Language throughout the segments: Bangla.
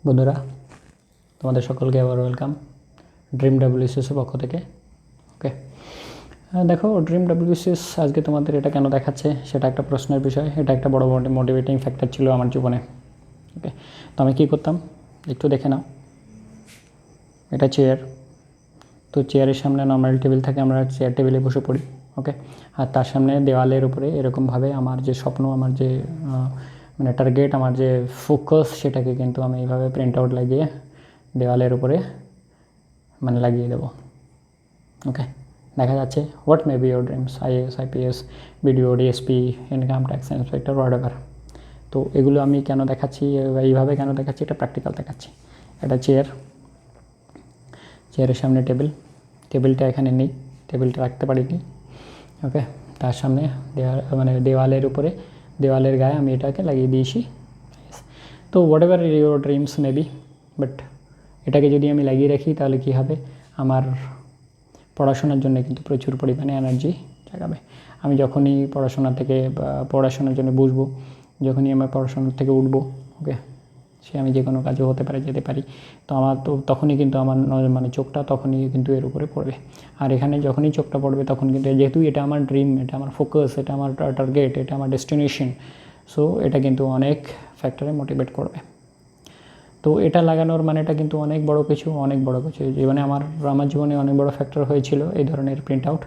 বন্ধুরা, তোমাদের সকলকে আবার ওয়েলকাম ড্রিম ডাব্লিউসিএসের পক্ষ থেকে। ওকে, দেখো ড্রিম ডাব্লিউসিএস আজকে তোমাদের এটা কেন দেখাচ্ছে সেটা একটা প্রশ্নের বিষয়। এটা একটা বড় মোটিভেটিং ফ্যাক্টর ছিল আমার জীবনে। ওকে, তো আমি কী করতাম একটু দেখে নাও। এটা চেয়ার, তো চেয়ারের সামনে নর্মাল টেবিল থাকে, আমরা চেয়ার টেবিলে বসে পড়ি। ওকে, আর তার সামনে দেওয়ালের উপরে এরকমভাবে আমার যে স্বপ্ন, আমার যে মানে টার্গেট, আমার যে ফোকাস, সেটাকে কিন্তু আমি এইভাবে প্রিন্ট আউট লাগিয়ে দেওয়ালের উপরে মানে লাগিয়ে দেবো। ওকে, দেখা যাচ্ছে what may be your dreams, IAS, IPS, BDO, DSP, income tax inspector, whatever. তো এগুলো আমি কেন দেখাচ্ছি, এইভাবে কেন দেখাচ্ছি, এটা প্র্যাকটিক্যাল দেখাচ্ছি। এটা চেয়ারের সামনে টেবিলটা এখানে নেই, টেবিলটা রাখতে পারিনি। ওকে, তার সামনে দেওয়ালের উপরে, দেওয়ালের গায়ে আমি এটাকে লাগিয়ে দিয়েছি। তো what ever your dreams maybe, but এটাকে যদি আমি লাগিয়ে রাখি তাহলে কী হবে, আমার পড়াশোনার জন্য কিন্তু প্রচুর পরিমাণে এনার্জি জাগাবে। আমি যখনই পড়াশোনার জন্য বসবো, যখনই আমার পড়াশোনার থেকে উঠবো, ওকে, সে আমি যে কোনো কাজে যেতে পারি, তো আমার তো তখনই কিন্তু আমার মানে চোখটা তখনই কিন্তু এর উপরে পড়বে। আর এখানে যখনই চোখটা পড়বে তখন কিন্তু, যেহেতু এটা আমার ড্রিম, এটা আমার ফোকাস, এটা আমার টার্গেট, এটা আমার ডেস্টিনেশন, সো এটা কিন্তু অনেক ফ্যাক্টরে মোটিভেট করবে। তো এটা লাগানোর মানেটা কিন্তু অনেক বড় কিছু জীবনে আমার জীবনে অনেক বড় ফ্যাক্টর হয়েছিল এই ধরনের প্রিন্ট আউট।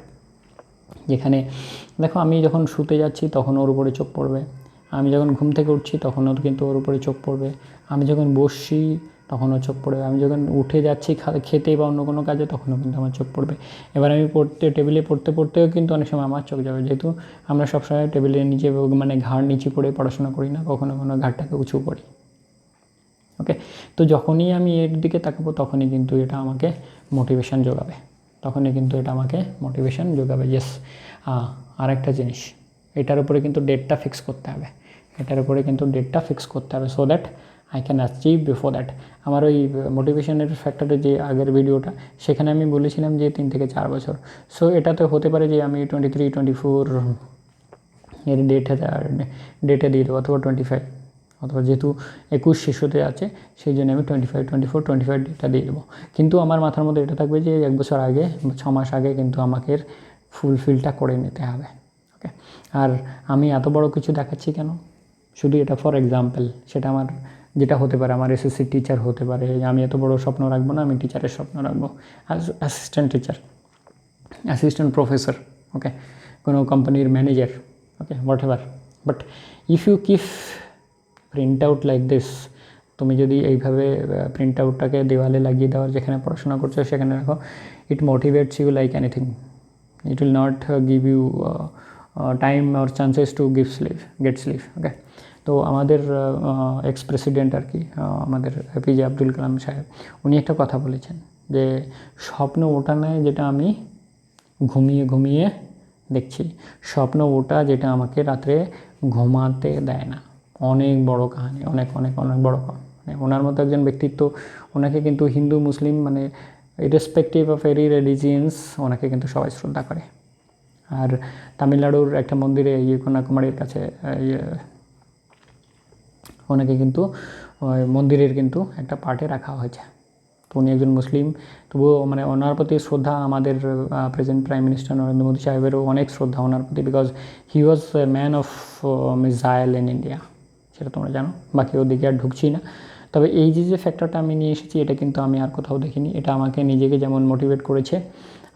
যেখানে দেখো, আমি যখন শুতে যাচ্ছি তখন ওর উপরে চোখ পড়বে, আমি যখন ঘুম থেকে উঠছি তখনও কিন্তু ওর উপরে চোখ পড়বে, আমি যখন বসছি তখনও চোখ পড়বে, আমি যখন উঠে যাচ্ছি খেতে বা অন্য কোনো কাজে তখনও কিন্তু আমার চোখ পড়বে। এবার আমি টেবিলে পড়তেও কিন্তু অনেক সময় আমার চোখ যাবে, যেহেতু আমরা সবসময় টেবিলের নিচে মানে ঘাড় নিচে পড়ে পড়াশোনা করি না, কখনো ঘাড়টাকে উঁচু করি। ওকে, তো যখনই আমি এর দিকে তাকাবো তখনই কিন্তু এটা আমাকে মোটিভেশান যোগাবে, ইয়েস। আর একটা জিনিস, এটার উপরে কিন্তু ডেটটা ফিক্স করতে হবে, so that I can achieve before that. আমার ওই মোটিভেশনের ফ্যাক্টরের যে আগের ভিডিওটা, সেখানে আমি বলেছিলাম যে 3 থেকে 4 বছর। সো এটাতে হতে পারে যে আমি 23, 24 এর ডেটে দিয়ে দেবো, অথবা 25, অথবা যেহেতু 21 শেষ হতে আছে সেই জন্য আমি 25 ডেটটা দিয়ে দেবো। কিন্তু আমার মাথার মধ্যে এটা থাকবে যে 1 বছর আগে, 6 মাস আগে কিন্তু আমাকে ফুলফিলটা করে নিতে হবে। ওকে, আর আমি এত বড় কিছু দেখাচ্ছি কেন, শুধু এটা ফর এক্সাম্পল। সেটা আমার যেটা হতে পারে, আমার এসএসসি টিচার হতে পারে, আমি এত বড় স্বপ্ন রাখবো না, আমি টিচারের স্বপ্ন রাখবো, assistant teacher, assistant professor, okay, কোনো কোম্পানির manager, okay, whatever. But if you keep print out like this, তুমি যদি এইভাবে প্রিন্ট আউটটাকে দেওয়ালে লাগিয়ে দেওয়ার, যেখানে পড়াশোনা করছো সেখানে রাখো, it motivates you like anything. It will not give you time or chances to get sleep. Okay, তো আমাদের এক্স প্রেসিডেন্ট আর কি, আমাদের এপিজে আব্দুল কালাম সাহেব, উনি একটা কথা বলেছেন যে স্বপ্ন ওটা নয় যেটা আমি ঘুমিয়ে দেখছি, স্বপ্ন ওটা যেটা আমাকে রাত্রে ঘুমাতে দেয় না। অনেক বড় কাহিনী, অনেক বড় মানে ওনার মতো একজন ব্যক্তিত্ব। ওনাকে কিন্তু হিন্দু মুসলিম মানে ইরেসপেক্টিভ অফ এরি রিলিজিয়ন্স, ওনাকে কিন্তু সবাই শ্রদ্ধা করে। আর তামিলনাড়ুর একটা মন্দিরে কন্যাকুমারীর কাছে ওনাকে কিন্তু মন্দিরের কিন্তু একটা পার্টে রাখা হয়েছে। তো উনি একজন মুসলিম, তবুও মানে ওনার প্রতি শ্রদ্ধা, আমাদের present prime minister Narendra Modi সাহেবেরও অনেক শ্রদ্ধা ওনার প্রতি, because he was a man of missile in India, সেটা তোমরা জানো। বাকি ওদিকে আর ঢুকছি না। তবে এই যে ফ্যাক্টরটা আমি নিয়ে এসেছি, এটা কিন্তু আমি আর কোথাও দেখিনি। এটা আমাকে নিজেকে যেমন মোটিভেট করেছে,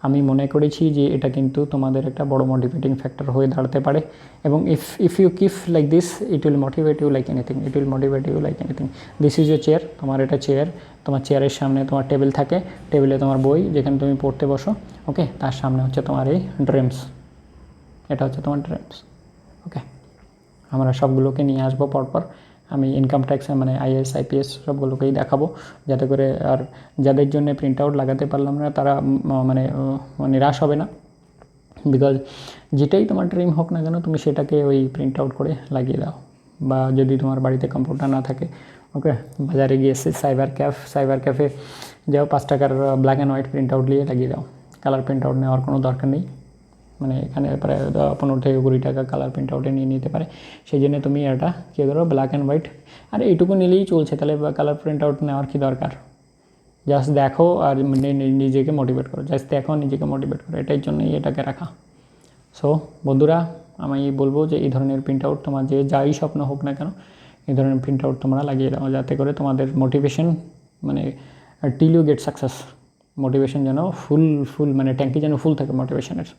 আমি মনে করেছি যে এটা কিন্তু তোমাদের একটা বড় মোটিভেটিং ফ্যাক্টর হয়ে দাঁড়াতে পারে। এবং if you keep like this, it will motivate you like anything, this is your chair, তোমার এটা চেয়ার, তোমার চেয়ারের সামনে তোমার টেবিল থাকে, টেবিলে তোমার বই, যেখানে তুমি পড়তে বসো। ওকে, তার সামনে হচ্ছে তোমার এই ড্রিমস, এটা হচ্ছে তোমার ড্রিমস। ওকে, আমরা সবগুলোকে নিয়ে আসবো পরপর। আমি ইনকাম ট্যাক্স মানে আইএএস, আইপিএস সবগুলোকেই দেখাবো, যাতে করে আর যাদের জন্য প্রিন্ট আউট লাগাতে পারলাম না তারা মানে নিরাশ হবে না। বিকজ যেটাই তোমার ড্রিম হোক না কেন, তুমি সেটাকে ওই প্রিন্ট আউট করে লাগিয়ে দাও। বা যদি তোমার বাড়িতে কম্পিউটার না থাকে, ওকে, বাজারে গিয়ে সাইবার ক্যাফে যাও, 5 টাকার black and white print out নিয়ে লাগিয়ে দাও। কালার প্রিন্ট আউট নেওয়ার কোনো দরকার নেই। মানে এখানে প্রায় 15 থেকে 20 টাকা কালার প্রিন্ট আউটে নিয়ে নিতে পারে। সেই জন্য তুমি এটা কী করো, ব্ল্যাক অ্যান্ড হোয়াইট, আর এইটুকু নিলেই চলছে, তাহলে কালার প্রিন্ট আউট নেওয়ার কী দরকার। জাস্ট দেখো আর নিজেকে মোটিভেট করো, জাস্ট দেখো নিজেকে মোটিভেট করো, এটার জন্যই এটাকে রাখা। সো বন্ধুরা, আমি বলবো যে এই ধরনের প্রিন্ট আউট তোমার যে যাই স্বপ্ন হোক না কেন, এই ধরনের প্রিন্ট আউট তোমরা লাগিয়ে দাও, যাতে করে তোমাদের মোটিভেশন মানে till you get success, motivation যেন ফুল মানে ট্যাঙ্কি যেন ফুল থাকে মোটিভেশনের।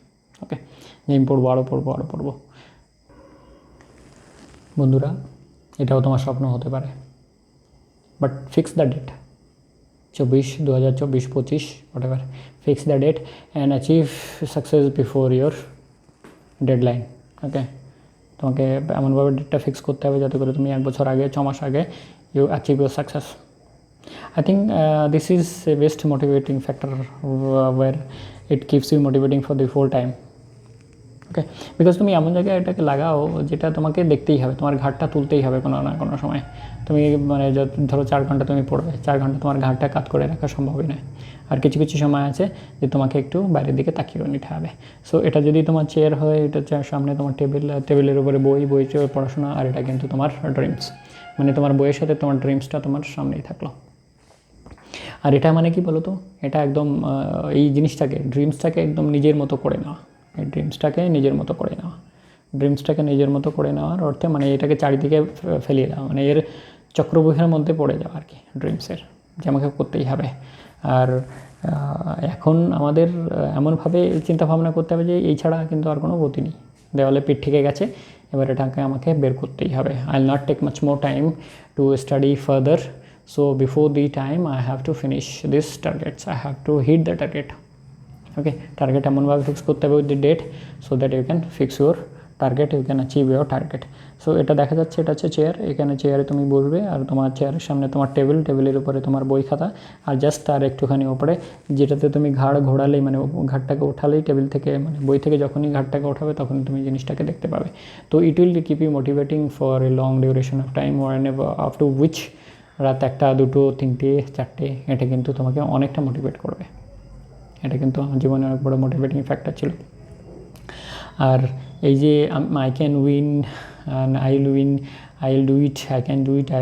ওকে, যে আমি পড়বো, আরও পড়বো। বন্ধুরা, এটাও তোমার স্বপ্ন হতে পারে, but fix the date, 2024, 25, whatever, fix the date and achieve success before your deadline. ওকে, তোমাকে এমনভাবে ডেটটা ফিক্স করতে হবে যাতে করে তুমি 1 বছর আগে, 6 মাস আগে you achieve your success. I think this is a best motivating factor where it keeps you motivating for the full time. Okay, because তুমি এমন জায়গায় এটাকে লাগাও যেটা তোমাকে দেখতেই হবে, তোমার ঘাটটা তুলতেই হবে কোনো না কোনো সময়। তুমি মানে ধরো 4 ঘন্টা তুমি পড়বে, 4 ঘন্টা তোমার ঘাটটা কাত করে রাখা সম্ভবই নয়। আর কিছু সময় আছে যে তোমাকে একটু বাইরের দিকে তাকিয়েও নিতে হবে। সো এটা যদি তোমার চেয়ার হয়, এটা সামনে তোমার টেবিলের উপরে বই পড়াশোনা, আর এটা কিন্তু তোমার ড্রিমস, মানে তোমার বইয়ের সাথে তোমার ড্রিমসটা তোমার সামনেই থাকলো। আর এটা মানে কি বলো তো, এটা একদম এই জিনিসটাকে, ড্রিমসটাকে একদম নিজের মতো করে নেওয়া, এই ড্রিমসটাকে নিজের মতো করে নেওয়ার অর্থে মানে এটাকে চারিদিকে ফেলিয়ে দেওয়া, মানে এর চক্রব্যূহের মধ্যে পড়ে যাওয়া আর কি, ড্রিমসের, যে আমাকে করতেই হবে। আর এখন আমাদের এমনভাবে চিন্তাভাবনা করতে হবে যে এই ছাড়া কিন্তু আর কোনো গতি নেই, দেওয়ালে পিঠ ঠেকে গেছে, এবার এটাকে আমাকে বের করতেই হবে। I will not take much more time to study further, so before the time I have to finish this targets, I have to hit the target. Okay, target এমনভাবে ফিক্স করতে হবে with the date, so that you can fix your target, you can achieve your target. So এটা দেখা যাচ্ছে, এটা হচ্ছে চেয়ার, এখানে চেয়ারে তুমি বসবে, আর তোমার চেয়ারের সামনে তোমার টেবিলের উপরে তোমার বই খাতা, আর জাস্ট তার একটুখানি ওপরে যেটাতে তুমি ঘাড় ঘোরালেই, মানে ঘাটটাকে ওঠালেই টেবিল থেকে, মানে বই থেকে যখনই ঘাটটাকে ওঠাবে তখনই তুমি জিনিসটাকে দেখতে পাবে। তো it will keep you motivating for a long duration of time, or up to which রাত 1, 2, 3, 4, এটা কিন্তু তোমাকে অনেকটা মোটিভেট করবে। এটা কিন্তু আমার জীবনে অনেক বড়ো মোটিভেটিং ফ্যাক্টর ছিল। আর এই যে I can win, I will do it, I can do it, I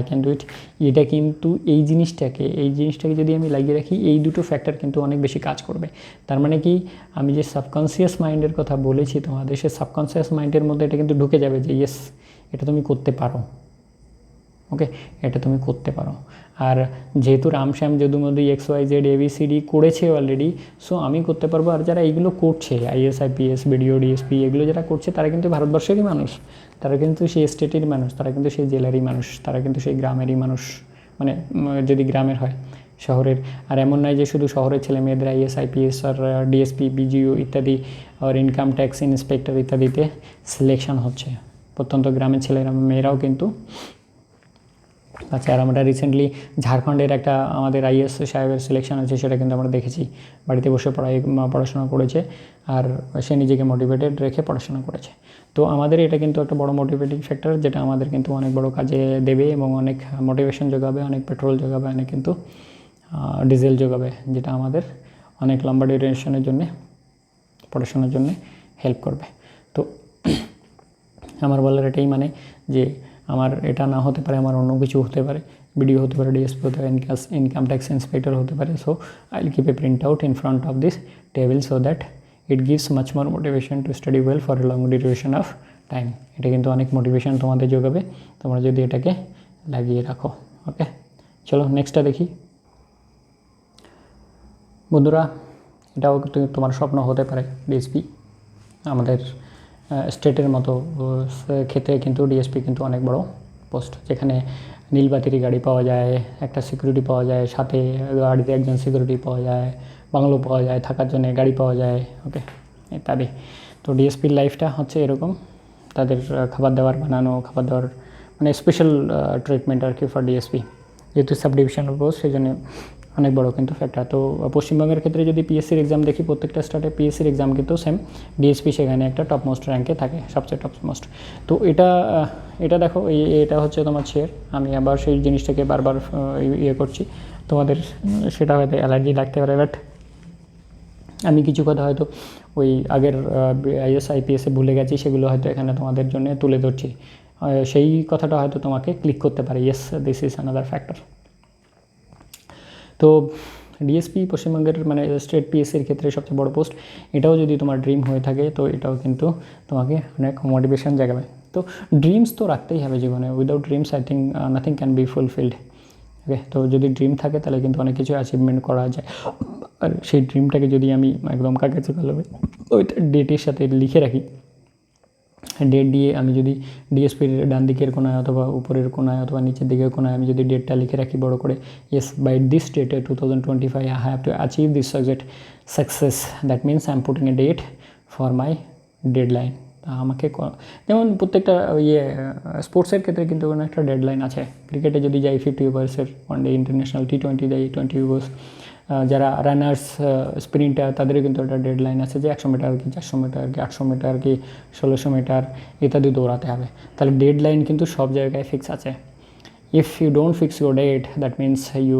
can do it, এটা কিন্তু এই জিনিসটাকে যদি আমি লাগিয়ে রাখি, এই দুটো ফ্যাক্টর কিন্তু অনেক বেশি কাজ করবে। তার মানে কি, আমি যে সাবকনসিয়াস মাইন্ডের কথা বলেছি তোমাদের, সে সাবকনসিয়াস মাইন্ডের মধ্যে এটা কিন্তু ঢুকে যাবে যে ইয়েস, এটা তুমি করতে পারো। ওকে, এটা তুমি করতে পারো। আর যেহেতু রামশ্যাম যদুমধু XYZ ABCD করেছে অলরেডি, সো আমি করতে পারবো। আর যারা এইগুলো করছে, IAS IPS BDO DSP এগুলো যারা করছে, তারা কিন্তু ভারতবর্ষেরই মানুষ, তারা কিন্তু সেই স্টেটেরই মানুষ, তারা কিন্তু সেই জেলারই মানুষ, তারা কিন্তু সেই গ্রামেরই মানুষ, মানে যদি গ্রামের হয়, শহরের। আর এমন নয় যে শুধু শহরের ছেলে মেয়েদের IAS IPS আর DSP BGO ইত্যাদি আর ইনকাম ট্যাক্স ইন্সপেক্টর ইত্যাদিতে সিলেকশন হচ্ছে, প্রত্যন্ত গ্রামের ছেলেরা মেয়েরাও কিন্তু। আচ্ছা, আর আমরা রিসেন্টলি ঝাড়খণ্ডের একটা আমাদের IAS সাহেবের সিলেকশন আছে, সেটা কিন্তু আমরা দেখেছি, বাড়িতে বসে পড়াশোনা করেছে, আর সে নিজেকে মোটিভেটেড রেখে পড়াশোনা করেছে। তো আমাদের এটা কিন্তু একটা বড় মোটিভেটিং ফ্যাক্টর, যেটা আমাদের কিন্তু অনেক বড় কাজে দেবে এবং অনেক মোটিভেশন যোগাবে, অনেক পেট্রোল যোগাবে, অনেক কিন্তু ডিজেল যোগাবে, যেটা আমাদের অনেক লম্বা ডিউরেশনের জন্যে, পড়াশোনার জন্যে হেল্প করবে। তো আমার বলার এটাই মানে যে আমার এটা না হতে পারে, আমার অন্য কিছু হতে পারে, BDO হতে পারে, DSP হতে পারে, ইনকাম ট্যাক্স ইন্সপেক্টর হতে পারে। So I will keep A print out in front of this table, so that it gives much more motivation to study well for a long duration of time. এটা কিন্তু অনেক মোটিভেশন তোমাদের যোগাবে, তোমরা যদি এটাকে লাগিয়ে রাখো। ওকে, চলো নেক্সটটা দেখি। বন্ধুরা, এটাও তোমার স্বপ্ন হতে পারে DSP। আমাদের স্টেটের মতো ক্ষেত্রে কিন্তু DSP কিন্তু অনেক বড় পোস্ট, যেখানে নীলবাতির গাড়ি পাওয়া যায়, একটা সিকিউরিটি পাওয়া যায়, সাথে গাড়িতে একজন সিকিউরিটি পাওয়া যায়, বাংলো পাওয়া যায়, থাকার জন্য গাড়ি পাওয়া যায়, ওকে ইত্যাদি। তো DSPর লাইফটা হচ্ছে এরকম, তাদের খাবার দাবার মানে স্পেশাল ট্রিটমেন্ট আর কি ফর DSP, যেহেতু সাব ডিভিশনাল পোস্ট, সেই জন্য অনেক বড় কিন্তু ফ্যাক্টর। তো পশ্চিমবঙ্গের ক্ষেত্রে যদি PSCর এক্সাম দেখি, প্রত্যেকটা স্টার্টে PSCর এক্সাম কিন্তু সেম, DSP সেখানে একটা টপ মোস্ট র্যাঙ্কে থাকে, সবচেয়ে টপ মোস্ট। তো এটা দেখো, এটা হচ্ছে তোমার চেয়ার। আমি আবার সেই জিনিসটাকে বারবার করছি, তোমাদের সেটা হয়তো অ্যালার্জি লাগতে পারে, বাট আমি কিছু কথা হয়তো ওই আগের আইএস আইপিএসে ভুলে গেছি সেগুলো হয়তো এখানে তোমাদের জন্য তুলে ধরছি, সেই কথাটা হয়তো তোমাকে ক্লিক করতে পারে, yes this is another factor. তো ডিএসপি পশ্চিমবঙ্গের মানে স্টেট পিএসসির ক্ষেত্রে সবচেয়ে বড় পোস্ট, এটাও যদি তোমার ড্রিম হয়ে থাকে তো এটাও কিন্তু তোমাকে অনেক মোটিভেশন জাগাবে। তো ড্রিমস তো রাখতেই হবে জীবনে, without dreams I think nothing can be fulfilled. Okay, তো যদি ড্রিম থাকে তাহলে কিন্তু অনেক কিছু অ্যাচিভমেন্ট করা যায়। আর সেই ড্রিমটাকে যদি আমি একদম কাগজে কলমে ওই ডেটের সাথে লিখে রাখি, ডেট দিয়ে আমি যদি ডিএসপির ডান দিকের কোনায় অথবা উপরের কোনায় অথবা নিচের দিকের কোনায় আমি যদি ডেটটা লিখে রাখি বড় করে, ইয়েস বাই দিস ডেটে 2025 I have to achieve this success, that means I am putting a date for my deadline. আমাকে যেমন প্রত্যেকটা স্পোর্টসের ক্ষেত্রে কিন্তু কোনো একটা ডেডলাইন আছে। ক্রিকেটে যদি যাই 50 ওভার্সের ওয়ানডে ইন্টারন্যাশনাল, T20 যাই 20 ওভার্স, যারা রানার্স স্প্রিন্টার তাদেরও কিন্তু একটা ডেডলাইন আছে যে 100 মিটার কি 400 মিটার কি 800 মিটার কি 1600 মিটার ইত্যাদি দৌড়াতে হবে। তাহলে ডেডলাইন কিন্তু সব জায়গায় ফিক্স আছে। If you don't fix your date that means you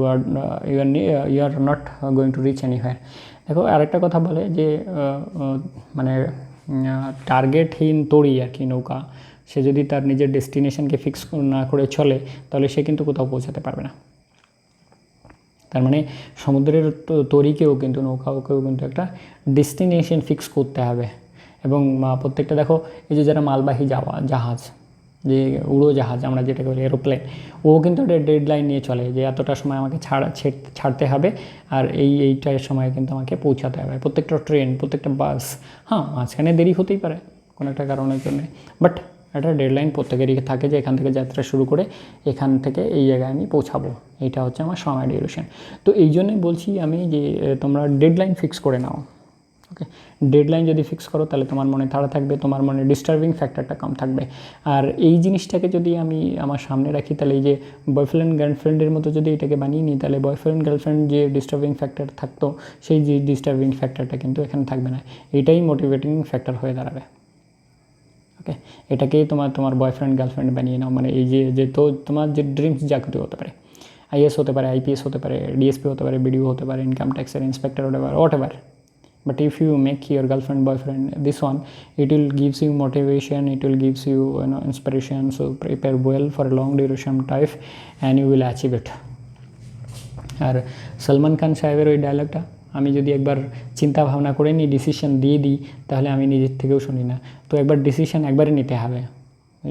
are not going to reach anywhere. দেখো আরেকটা কথা বলে যে মানে টার্গেটহীন তড়ি আর কি নৌকা, সে যদি তার নিজের ডেস্টিনেশনকে ফিক্স না করে চলে তাহলে সে কিন্তু কোথাও পৌঁছাতে পারবে না। তার মানে সমুদ্রের তরীকেও কিন্তু নৌকাকেও কিন্তু একটা ডেস্টিনেশন ফিক্স করতে হবে। এবং প্রত্যেকটা দেখো এই যে যারা মালবাহী জাহাজ, যে উড়োজাহাজ আমরা যেটাকে বলি এরোপ্লেন, ও কিন্তু একটা ডেডলাইন নিয়ে চলে যে এতটা সময় আমাকে ছাড়তে হবে আর এইটার সময় কিন্তু আমাকে পৌঁছাতে হবে। প্রত্যেকটা ট্রেন, প্রত্যেকটা বাস, হ্যাঁ মাঝখানে দেরি হতেই পারে কোনো একটা কারণের জন্য, বাট একটা ডেডলাইন প্রত্যেকেরই থাকে যে এখান থেকে যাত্রা শুরু করে এখান থেকে এই জায়গায় আমি পৌঁছাবো, এইটা হচ্ছে আমার সময় ডিউরেশন। তো এই জন্যই বলছি আমি যে তোমরা ডেডলাইন ফিক্স করে নাও। ওকে, ডেডলাইন যদি ফিক্স করো তাহলে তোমার মনে তাড়া থাকবে, তোমার মনে ডিস্টার্বিং ফ্যাক্টরটা কম থাকবে। আর এই জিনিসটাকে যদি আমি আমার সামনে রাখি তাহলে এই যে বয়ফ্রেন্ড গার্লফ্রেন্ডের মতো যদি এটাকে বানিয়ে নিই তাহলে বয়ফ্রেন্ড গার্লফ্রেন্ড যে ডিস্টার্বিং ফ্যাক্টর থাকতো সেই যে ডিস্টার্বিং ফ্যাক্টরটা কিন্তু এখানে থাকবে না, এটাই মোটিভেটিং ফ্যাক্টর হয়ে দাঁড়াবে। ওকে, এটাকেই তোমার বয়ফ্রেন্ড গার্লফ্রেন্ড বানিয়ে নাও। মানে এই যে তো তোমার যে ড্রিমস যা কিছু হতে পারে, আইএস হতে পারে, আইপিএস হতে পারে, ডিএসপি হতে পারে, বিডিও হতে পারে, ইনকাম ট্যাক্সের inspector what ever. But if you make your girlfriend boyfriend this one, it will gives you motivation, it will gives you inspiration, so prepare well for a long duration type and you will achieve it. আর সলমান খান সাহেবের ওই ডায়লগটা আমি যদি একবার চিন্তা ভাবনা করে নিই, ডিসিশন দিয়ে দিই, তাহলে আমি নিজের থেকেও শুনি না। তো একবার ডিসিশন একবারে নিতে হবে,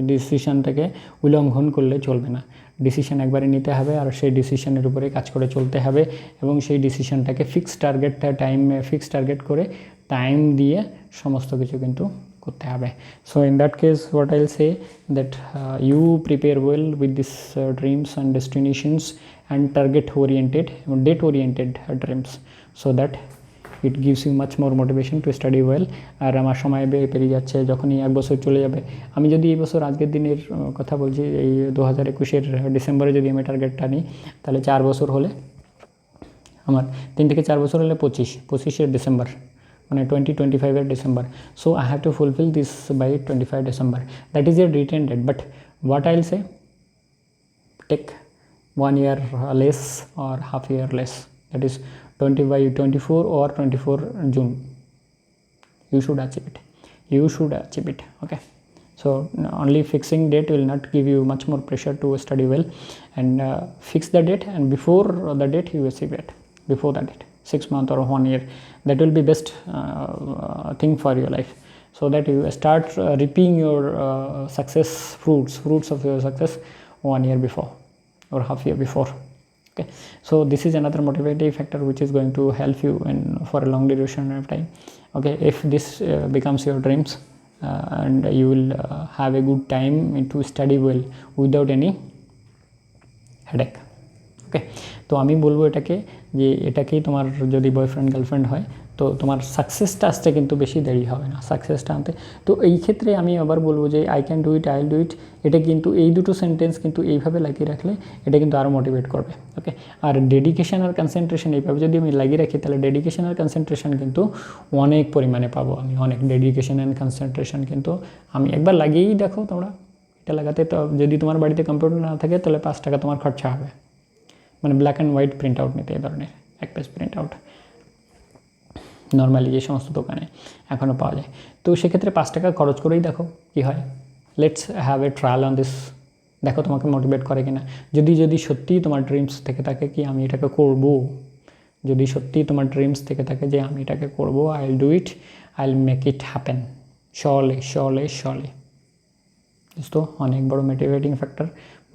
ডিসিশনটাকে উল্লঙ্ঘন করলে চলবে না। ডিসিশন একবারে নিতে হবে আর সেই ডিসিশনের উপরে কাজ করে চলতে হবে এবং সেই ডিসিশনটাকে ফিক্সড টার্গেট করে টাইম দিয়ে সমস্ত কিছু কিন্তু করতে হবে। So in that case what I'll say that you prepare well with this dreams and destinations and target oriented এবং date oriented dreams, so that it gives you much more motivation to study well. আর আমার সময় পেরিয়ে যাচ্ছে, যখনই 1 বছর চলে যাবে, আমি যদি এই বছর আজকের দিনের কথা বলছি, এই 2021-এর ডিসেম্বরে যদি আমি টার্গেটটা নিই তাহলে 4 বছর হলে আমার 3 থেকে 4 বছর হলে 25-এর ডিসেম্বর, মানে 2025-এর December. So I have to fulfil this by 25 December, that is a written date. But what I'll say, take 1 year less or half year less, that is 24 or 24 June, you should achieve it. Okay, so only fixing date will not give you much more pressure to study well, and fix the date, and before the date you achieve it, before that date 6 months or 1 year, that will be best thing for your life, so that you start reaping your fruits of your success 1 year before or half year before. Okay, so this is another motivating factor which is going to help you in for a long duration of time. Okay, if this becomes your dreams, and you will have a good time to study well without any headache. ওকে, তো আমি বলবো এটাকেই তোমার যদি বয়ফ্রেন্ড গার্লফ্রেন্ড হয় তো তোমার সাকসেসটা আসতে কিন্তু বেশি দেরি হবে না সাকসেসটা আনতে। তো এই ক্ষেত্রে আমি আবার বলবো যে I can do it, I will do it, এটা কিন্তু এই দুটো সেন্টেন্স কিন্তু এইভাবে লাগিয়ে রাখলে এটা কিন্তু আরও মোটিভেট করবে। ওকে, আর ডেডিকেশন আর কনসেন্ট্রেশন এইভাবে যদি আমি লাগিয়ে রাখি তাহলে ডেডিকেশন আর কনসেন্ট্রেশন কিন্তু অনেক পরিমাণে পাবো আমি, অনেক ডেডিকেশন অ্যান্ড কনসেন্ট্রেশন কিন্তু আমি একবার লাগিয়েই দেখো তোমরা। এটা লাগাতে তো যদি তোমার বাড়িতে কম্পিউটার না থাকে তাহলে 5 টাকা তোমার খরচা হবে, মানে black and white print out নিতে, এই ধরনের 1 পেজ প্রিন্ট আউট। নর্মালি যে সমস্ত দোকানে এখনও পাওয়া যায়। তো সেক্ষেত্রে 5 টাকা খরচ করেই দেখো কী হয়। Let's have a trial on this, দেখো তোমাকে মোটিভেট করে কিনা। যদি সত্যিই তোমার ড্রিমস থেকে থাকে কি আমি এটাকে করব, যদি সত্যিই তোমার ড্রিমস থেকে থাকে যে আমি এটাকে করব, I will do it, I will make it happen, shortly. তো অনেক বড় মোটিভেটিং ফ্যাক্টর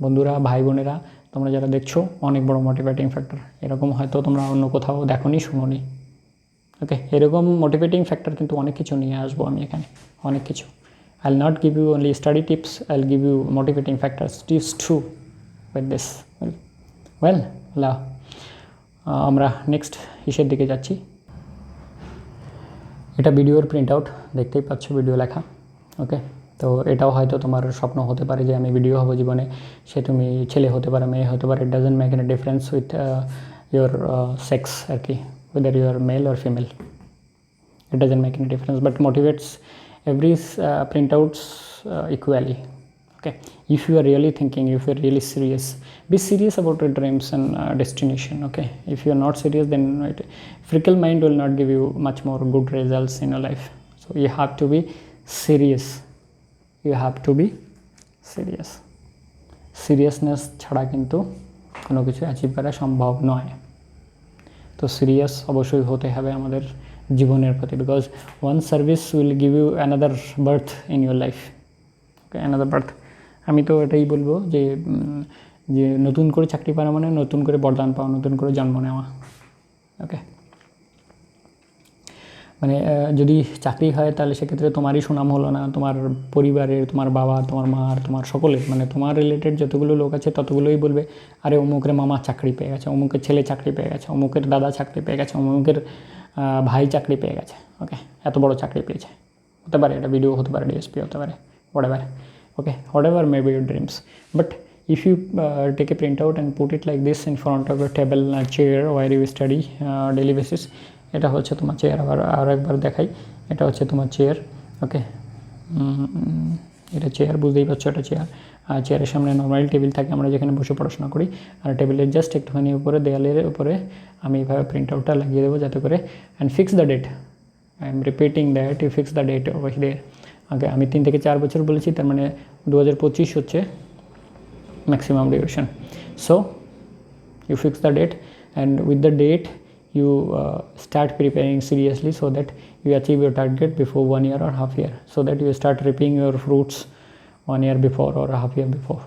বন্ধুরা, ভাই বোনেরা, তোমরা যারা দেখছো, অনেক বড় মোটিভেটিং ফ্যাক্টর। এরকম হয়তো তোমরা অন্য কোথাও দেখোনি, শুনোনি। ওকে, এরকম মোটিভেটিং ফ্যাক্টর কিন্তু অনেক কিছু নিয়ে আসবো আমি এখানে, অনেক কিছু। I'll not give you only study tips, I'll give you motivating factors, tips too with this. Well, আমরা নেক্সট ইসের দিকে যাচ্ছি। এটা ভিডিওর প্রিন্ট আউট, দেখতেই পাচ্ছ ভিডিও লেখা। ওকে, তো এটাও হয়তো তোমার স্বপ্ন হতে পারে যে আমি ভিডিও হবো জীবনে, সে তুমি ছেলে হতে পারে, মেয়ে হতে পারে, it doesn't make any difference with your sex আর কি, whether you are male or female, it doesn't make any difference, but motivates every printouts equally. Okay, if you are really thinking, if you are really serious, be serious about your dreams and destination. Okay, if you are not serious, then fickle mind will not give you much more good results in your life. So you have to be serious, seriousness ছাড়া কিন্তু কোনো কিছু অ্যাচিভ করা সম্ভব নয়। তো সিরিয়াস অবশ্যই হতে হবে আমাদের জীবনের প্রতি, because one service will give you another birth in your life. Okay, another birth. আমি তো এটাই বলবো যে নতুন করে চাকরি পাওয়া মানে নতুন করে বরদান পাওয়া, নতুন করে জন্ম নেওয়া। ওকে, মানে যদি চাকরি হয় তাহলে সেক্ষেত্রে তোমারই সুনাম হলো না, তোমার পরিবারের, তোমার বাবা, তোমার মা, আর তোমার সকলের, মানে তোমার রিলেটেড যতগুলো লোক আছে ততগুলোই বলবে আরে অমুকের মামা চাকরি পেয়ে গেছে, অমুকের ছেলে চাকরি পেয়ে গেছে, অমুকের দাদা চাকরি পেয়ে গেছে, অমুকের ভাই চাকরি পেয়ে গেছে। ওকে, এত বড় চাকরি পেয়েছে। হতে পারে এটা ভিডিও হতে পারে, ডিএসপি হতে পারে, whatever. Okay, whatever may be your dreams, but if you take a printout and put it like this in front of your table, chair where you study daily basis, এটা হচ্ছে তোমার চেয়ার। আবার একবার দেখাই, এটা হচ্ছে তোমার চেয়ার। ওকে, এটা চেয়ার, বুঝতেই পারছো এটা চেয়ার। আর চেয়ারের সামনে নর্মাল টেবিল থাকে, আমরা যেখানে বসে পড়াশোনা করি, আর টেবিলের জাস্ট একটুখানি উপরে, দেয়ালের উপরে আমি এইভাবে প্রিন্ট আউটটা লাগিয়ে দেবো যাতে করে, and fix the date, I am repeating that, you fix the date over there. Okay, আমি 3 থেকে 4 বছর বলেছি, তার মানে 2025 হচ্ছে maximum duration. So you fix the date, and with the date you start preparing seriously so that you achieve your target before 1 year or half year, so that you start reaping your fruits 1 year before or half year before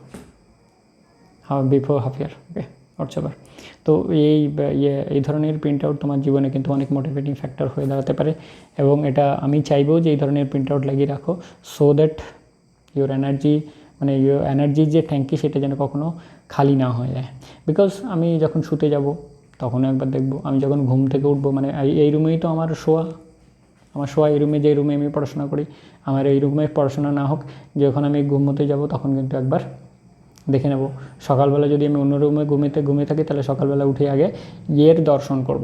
half year. Okay, whatever. তো এই ধরনের প্রিন্ট আউট তোমার জীবনে কিন্তু অনেক মোটিভেটিং ফ্যাক্টর হয়ে দাঁড়াতে পারে, এবং এটা আমি চাইবো যে এই ধরনের প্রিন্ট আউট লাগিয়ে রাখো, সো দ্যাট ইউর এনার্জি, মানে ইউর এনার্জির যে ট্যাঙ্কি সেটা যেন কখনো খালি না হয়ে যায়। বিকজ আমি যখন শুতে যাব তখনও একবার দেখবো, আমি যখন ঘুম থেকে উঠবো, মানে এই রুমেই তো আমার শোয়া এই রুমে, যে রুমে আমি পড়াশোনা করি, আমার এই রুমে পড়াশোনা না হোক, যখন আমি ঘুমোতে যাব তখন কিন্তু একবার দেখে নেব। সকালবেলা যদি আমি অন্য রুমে ঘুমিয়ে থাকি, তাহলে সকালবেলা উঠে আগে এর দর্শন করব,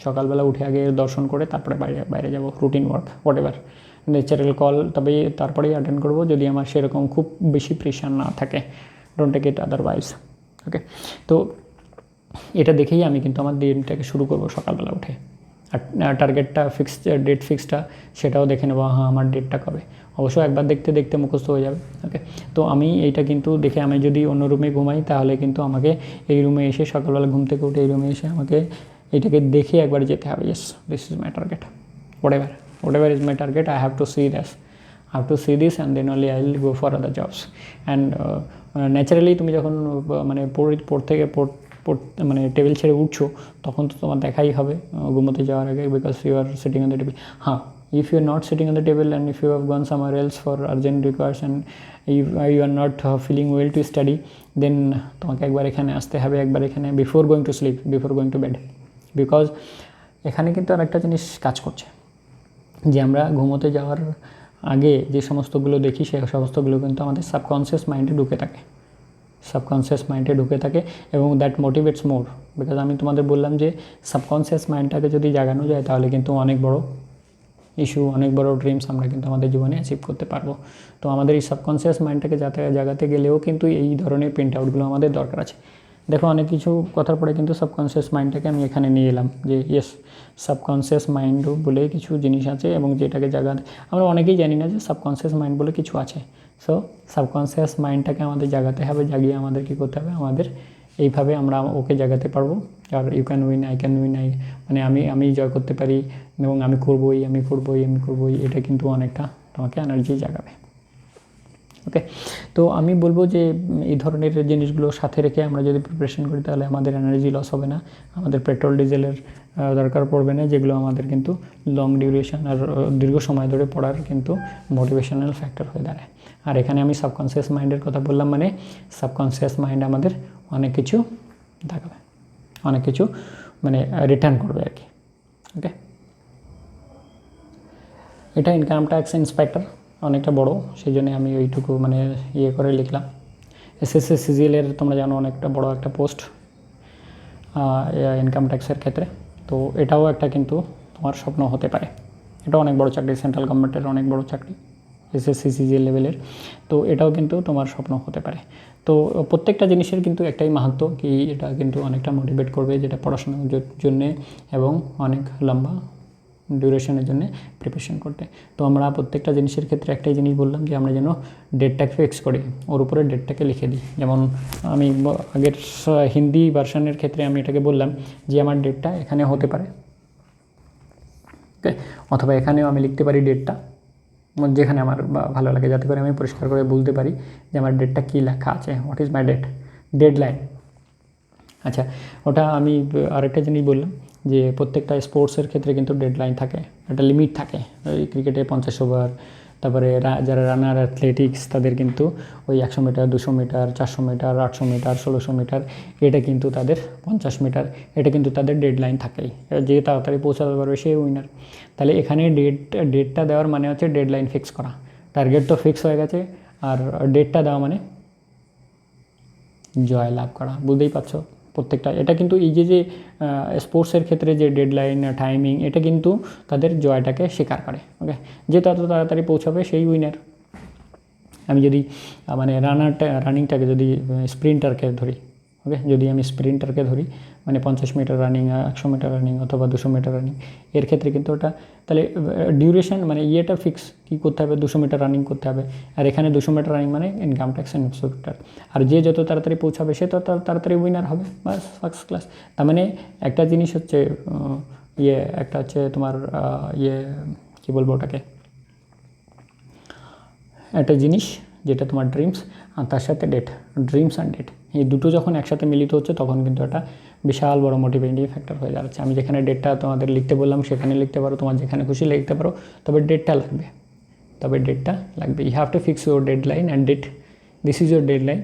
সকালবেলা উঠে আগে এর দর্শন করে তারপরে বাইরে যাব, routine work, whatever, natural call, তারপরেই অ্যাটেন্ড করব, যদি আমার সেরকম খুব বেশি প্রেশার না থাকে। Don't take it otherwise. Okay, তো এটা দেখেই আমি কিন্তু আমার দিনটাকে শুরু করব সকালবেলা উঠে। আর টার্গেটটা ফিক্সড, ডেট ফিক্সডটা সেটাও দেখে নেবো, হ্যাঁ আমার ডেটটা কবে। অবশ্য একবার দেখতে মুখস্থ হয়ে যাবে। ওকে, তো আমি এইটা কিন্তু দেখে, আমি যদি অন্য রুমে ঘুমাই তাহলে কিন্তু আমাকে এই রুমে এসে, সকালবেলা ঘুম থেকে উঠে এই রুমে এসে আমাকে এইটাকে দেখে একবার যেতে হবে। Yes, this is my target, whatever is my target, I have to see this and then only I will go for other jobs. And naturally তুমি যখন মানে মানে টেবিল ছেড়ে উঠছো, তখন তো তোমার দেখাই হবে ঘুমোতে যাওয়ার আগে, because you are sitting on the table. হ্যাঁ, if you are not sitting on the table and if you have gone somewhere else for urgent requires and you are not feeling well to study, then তোমাকে একবার এখানে আসতে হবে, একবার এখানে before going to sleep, before going to bed. Because এখানে কিন্তু আরেকটা জিনিস কাজ করছে, যে আমরা ঘুমোতে যাওয়ার আগে যে সমস্তগুলো দেখি, সেই সমস্তগুলো কিন্তু আমাদের সাবকনসিয়াস মাইন্ডে ঢুকে থাকে, এবং দ্যাট মোটিভেটস মোর। বিকজ আমি তোমাদের বললাম যে সাবকনসিয়াস মাইন্ডটাকে যদি জাগানো যায়, তাহলে কিন্তু অনেক বড় ইস্যু, অনেক বড় ড্রিমস আমরা কিন্তু আমাদের জীবনে অ্যাচিভ করতে পারবো। তো আমাদের এই সাবকনসিয়াস মাইন্ডটাকে জাগাতে গেলেও কিন্তু এই ধরনের প্রিন্ট আউটগুলো আমাদের দরকার আছে। দেখো অনেক কিছু কথার পরে কিন্তু সাবকনসিয়াস মাইন্ডটাকে আমি এখানে নিয়ে এলাম যে ইয়েস সাবকনসিয়াস মাইন্ডও বলে কিছু জিনিস আছে এবং যেটাকে জাগাতে আমরা অনেকেই জানি না যে সাবকনসিয়াস মাইন্ড বলে কিছু আছে। সো সাবকনসিয়াস মাইন্ডটাকে আমাদের জাগাতে হবে, জাগিয়ে আমাদের কী করতে হবে, আমাদের এইভাবে আমরা ওকে জাগাতে পারবো। আর you can win, I can win, মানে আমি জয় করতে পারি এবং আমি করবোই, এটা কিন্তু অনেকটা তোমাকে এনার্জি জাগাবে। ওকে, তো আমি বলবো যে এই ধরনের জিনিসগুলো সাথে রেখে আমরা যদি প্রিপারেশন করি তাহলে আমাদের এনার্জি লস হবে না, আমাদের পেট্রোল ডিজেলের দরকার পড়বে না, যেগুলো আমাদের কিন্তু লং ডিউরেশন আর দীর্ঘ সময় ধরে পড়ার কিন্তু মোটিভেশনাল ফ্যাক্টর হয়ে দাঁড়ায়। আর এখানে আমি সাবকনসিয়াস মাইন্ডের কথা বললাম, মানে সাবকনসিয়াস মাইন্ড আমাদের অনেক কিছু দেখাবে, অনেক কিছু মানে রিটার্ন করবে আর কি। ওকে, এটা ইনকাম ট্যাক্স ইন্সপেক্টর অনেকটা বড়, সেই জন্য আমি ওইটুকু মানে করে লিখলাম। এসএসসি সিজিএলের তোমরা জানো অনেকটা বড় একটা পোস্ট ইনকাম ট্যাক্সের ক্ষেত্রে। তো এটাও একটা কিন্তু তোমার স্বপ্ন হতে পারে, এটা অনেক বড় চাকরি, সেন্ট্রাল গভর্নমেন্টের অনেক বড় চাকরি এসএসসি সিজিএল লেভেলের। তো এটাও কিন্তু তোমার স্বপ্ন হতে পারে। তো প্রত্যেকটা জিনিসের কিন্তু একটাই মাহাত্ম্য কি, এটা কিন্তু অনেকটা মোটিভেট করবে যেটা পড়াশোনার জন্যে এবং অনেক লম্বা ডিউরেশনের জন্য প্রিপারেশন করতে। তো আমরা প্রত্যেকটা জিনিসের ক্ষেত্রে একটাই জিনিস বললাম যে আমরা যেন ডেটটাকে ফিক্স করি, ওর উপরে ডেটটাকে লিখে দিই। যেমন আমি আগের হিন্দি ভার্সানের ক্ষেত্রে আমি এটাকে বললাম যে আমার ডেটটা এখানে হতে পারে, ওকে, অথবা এখানেও আমি লিখতে পারি ডেটটা যেখানে আমার ভালো লাগে, যাতে করে আমি পরিষ্কার করে বলতে পারি যে আমার ডেটটা কী লেখা আছে, হোয়াট ইজ মাই ডেডলাইন। আচ্ছা, ওটা আমি আরেকটা জিনিস বললাম যে প্রত্যেকটা স্পোর্টসের ক্ষেত্রে কিন্তু ডেডলাইন থাকে, একটা লিমিট থাকে। ওই ক্রিকেটে 50 ওভার, তারপরে যারা রানার অ্যাথলেটিক্স তাদের কিন্তু ওই 100 metre, 200 metre, 400 metre, 800 metre, 1600 metre, এটা কিন্তু তাদের 50 মিটার, এটা কিন্তু তাদের ডেডলাইন থাকেই, যে তাড়াতাড়ি পৌঁছাতে পারবে সে উইনার। তাহলে এখানে ডেটটা দেওয়ার মানে হচ্ছে ডেডলাইন ফিক্স করা, টার্গেট তো ফিক্স হয়ে গেছে, আর ডেটটা দেওয়া মানে জয় লাভ করা। বুঝতেই পারছো প্রত্যেকটা, এটা কিন্তু এই যে স্পোর্টসের ক্ষেত্রে যে ডেডলাইন টাইমিং, এটা কিন্তু তাদের জয়টাকে স্বীকার করে। ওকে, যে তত তাড়াতাড়ি পৌঁছাবে সেই উইনার। আমি যদি মানে রানিংটাকে যদি স্প্রিন্টারকে ধরি, ওকে, যদি আমি স্প্রিন্টারকে ধরি মানে 50 মিটার রানিং, 100 মিটার রানিং অথবা 200 মিটার রানিং, এর ক্ষেত্রে কিন্তু ওটা তাহলে ডিউরেশন মানে ইয়েটা ফিক্স কী করতে হবে, 200 মিটার রানিং করতে হবে। আর এখানে 200 মিটার রানিং মানে ইনকাম ট্যাক্স ইন্সপেক্টর, আর যে যত তাড়াতাড়ি পৌঁছাবে সে তত তাড়াতাড়ি উইনার হবে, বাস ফার্স্ট ক্লাস। তার মানে একটা জিনিস হচ্ছে একটা হচ্ছে তোমার কী বলবো ওটাকে, একটা জিনিস যেটা তোমার ড্রিমস আর তার সাথে ডেট, ড্রিমস অ্যান্ড ডেট, এই দুটো যখন একসাথে মিলিত হচ্ছে তখন কিন্তু একটা বিশাল বড় মোটিভেটিং ফ্যাক্টর হয়ে যাচ্ছে। আমি যেখানে ডেটটা তোমাদের লিখতে বললাম সেখানে লিখতে পারো, তোমার যেখানে খুশি লিখতে পারো, তবে ডেটটা লাগবে, you have to fix your deadline and date, this is your deadline,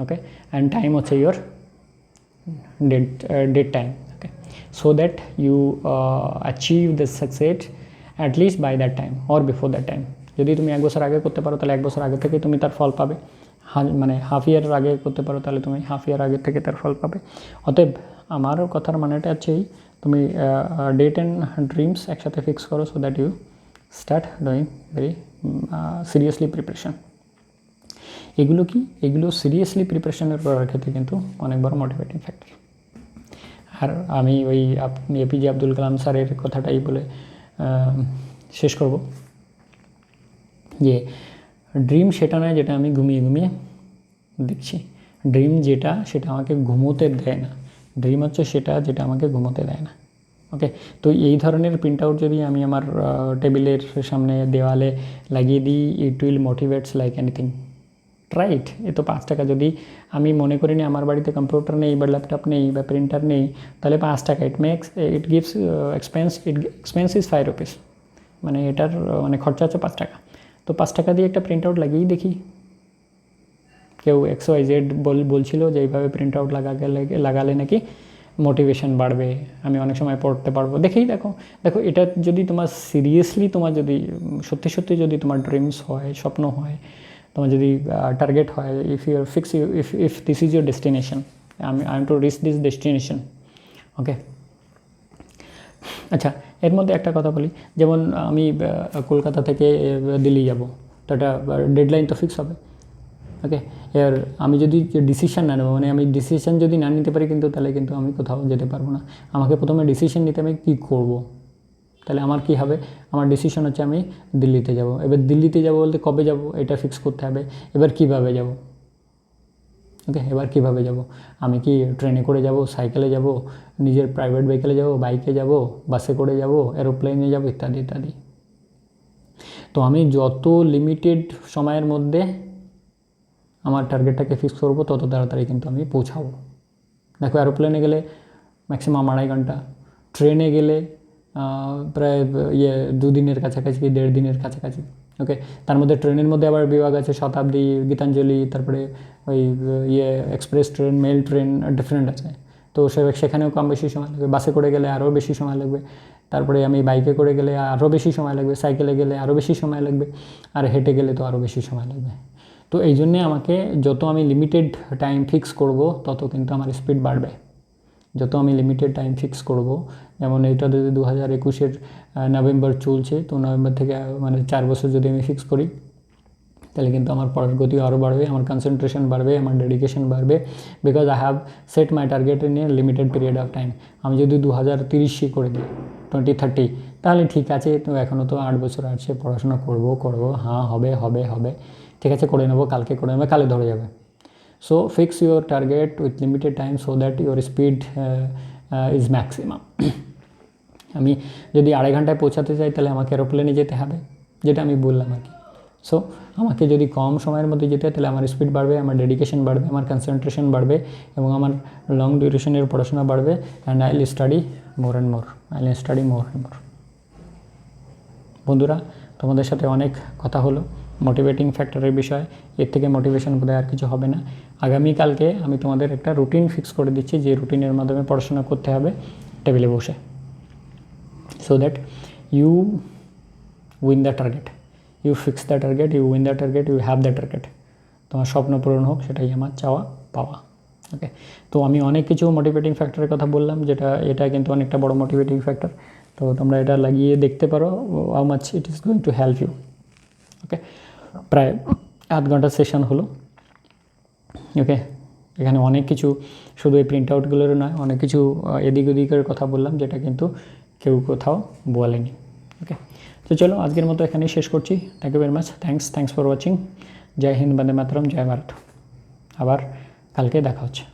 okay, and time হচ্ছে your date time, okay, so that you achieve the success at least by that time or before that time. যদি তুমি 1 বছর আগে করতে পারো তাহলে 1 বছর আগে থেকে তুমি তার ফল পাবে, মানে হাফ ইয়ার আগে করতে পারো তাহলে তুমি হাফ ইয়ার আগে থেকে তার ফল পাবে। অতএব আমারও কথার মানেটা হচ্ছে তুমি ডেট অ্যান্ড ড্রিমস একসাথে ফিক্স করো, so that you start doing very seriously preparation. এগুলো সিরিয়াসলি প্রিপারেশনের করার ক্ষেত্রে কিন্তু অনেক বড় মোটিভেটিং ফ্যাক্টর। আর আমি ওই এপিজে আব্দুল কালাম স্যারের কথাটাই বলে শেষ করব যে ড্রিম সেটা নয় যেটা আমি ঘুমিয়ে দেখছি, ড্রিম সেটা আমাকে ঘুমোতে দেয় না, ড্রিম হচ্ছে সেটা যেটা আমাকে ঘুমোতে দেয় না। ওকে, তো এই ধরনের প্রিন্ট আউট যদি আমি আমার টেবিলের সামনে দেওয়ালে লাগিয়ে দিই, it will motivates like anything, right? এ তো 5 টাকা, যদি আমি মনে করি না আমার বাড়িতে কম্পিউটার নেই বা ল্যাপটপ নেই বা প্রিন্টার নেই, তাহলে 5 টাকা it gives expense is 5 rupees, মানে এটার মানে খরচা হচ্ছে 5 টাকা। তো 5 টাকা দিয়ে একটা প্রিন্ট আউট লাগিয়েই দেখি। কেউ XYZ বলছিল যে এইভাবে প্রিন্ট আউট লাগালে নাকি মোটিভেশন বাড়বে, আমি অনেক সময় পড়তে পারবো। দেখো এটা যদি তোমার সিরিয়াসলি, তোমার যদি সত্যি যদি তোমার ড্রিমস হয়, স্বপ্ন হয়, তোমার যদি টার্গেট হয়, if this is your destination, I am to reach this destination, okay. আচ্ছা, এর মধ্যে একটা কথা বলি, যেমন আমি কলকাতা থেকে দিল্লি যাব, তো একটা ডেডলাইন তো ফিক্স হবে, ওকে। এর আমি যদি ডিসিশন না নেবো, মানে আমি ডিসিশন যদি না নিতে পারি কিন্তু তাহলে কিন্তু আমি কোথাও যেতে পারবো না। আমাকে প্রথমে ডিসিশন নিতে আমি কী করবো, তাহলে আমার কী হবে, আমার ডিসিশন হচ্ছে আমি দিল্লিতে যাব। এবার দিল্লিতে যাব বলতে কবে যাব এটা ফিক্স করতে হবে। এবার কীভাবে যাব, ওকে, এবার কীভাবে যাব, আমি কি ট্রেনে করে যাব, সাইকেলে যাব, নিজের প্রাইভেট ভেহিকেলে যাব, বাইকে যাব, বাসে করে যাব, এরোপ্লেনে যাব, ইত্যাদি ইত্যাদি। তো আমি যত লিমিটেড সময়ের মধ্যে আমার টার্গেটটাকে ফিক্স করবো তত তাড়াতাড়ি কিন্তু আমি পৌঁছাবো। দেখো এরোপ্লেনে গেলে ম্যাক্সিমাম 2.5 ঘন্টা, ট্রেনে গেলে প্রায় 2 দিনের কাছাকাছি, 1.5 দিনের কাছাকাছি, ওকে। তার মধ্যে ট্রেনের মধ্যে আবার বিভাগ আছে, শতাব্দী, গীতাঞ্জলি, তারপরে ওই express train, mail train, different আছে। তো সেখানেও কম বেশি সময় লাগবে। বাসে করে গেলে আরও বেশি সময় লাগবে। তারপরে আমি বাইকে করে গেলে আরও বেশি সময় লাগবে, সাইকেলে গেলে আরও বেশি সময় লাগবে, আর হেঁটে গেলে তো আরও বেশি সময় লাগবে। তো এই জন্যে আমাকে যত আমি লিমিটেড টাইম ফিক্স করব তত কিন্তু আমার স্পিড বাড়বে। যত আমি লিমিটেড টাইম ফিক্স করব, যেমন এটা যদি 2021-এর নভেম্বর চলছে, তো নভেম্বর থেকে মানে 4 বছর যদি আমি ফিক্স করি তাহলে কিন্তু আমার পড়ার গতি আরও বাড়বে, আমার কনসেন্ট্রেশন বাড়বে, আমার ডেডিকেশন বাড়বে, because I have said my target in a limited period of time. আমি যদি 2030 করে দিই, 2030, তাহলে ঠিক আছে, তো এখনও তো 8 বছর আছে, পড়াশোনা করব, হ্যাঁ হবে, ঠিক আছে, করে নেবো, কালকে করে নেবো, কালে ধরে যাবে। So fix your target with limited time so that your speed is maximum. আমি যদি 2.5 ঘন্টায় পৌঁছাতে চাই তাহলে আমাকে এরোপ্লেনে যেতে হবে, যেটা আমি বললাম আর কি। সো আমাকে যদি কম সময়ের মধ্যে যেতে হয় তাহলে আমার স্পিড বাড়বে, আমার ডেডিকেশন বাড়বে, আমার কনসেন্ট্রেশন বাড়বে, এবং আমার লং ডিউরেশনের পড়াশোনা বাড়বে। And I will study more and more. বন্ধুরা, তোমাদের সাথে অনেক কথা হলো মোটিভেটিং ফ্যাক্টরের বিষয়। এর থেকে মোটিভেশন বোধহয় আর কিছু হবে না। আগামীকালকে আমি তোমাদের একটা রুটিন ফিক্স করে দিচ্ছি, যে রুটিনের মাধ্যমে পড়াশোনা করতে হবে টেবিলে বসে, so that you win the target, you fix the target, you win the target, you have the target. তোমার স্বপ্ন পূরণ হোক, সেটাই আমার চাওয়া পাওয়া, ওকে। তো আমি অনেক কিছু মোটিভেটিং ফ্যাক্টরের কথা বললাম, এটা কিন্তু অনেকটা বড় মোটিভেটিং ফ্যাক্টর। তো তোমরা এটা লাগিয়ে দেখতে পারো, how much it is going to help you, okay. প্রায় 1/2 ঘন্টার সেশন হলো, ওকে। এখানে অনেক কিছু, শুধু এই প্রিন্ট আউটগুলোরও নয়, অনেক কিছু এদিক ওদিকের কথা বললাম যেটা কিন্তু কেউ কোথাও বলেনি, ওকে। তো চলো আজকের মতো এখানেই শেষ করছি। Thank you very much, thanks for watching. জয় হিন্দ, বন্দে মাতরম, জয় ভারত। আবার কালকে দেখা হচ্ছে।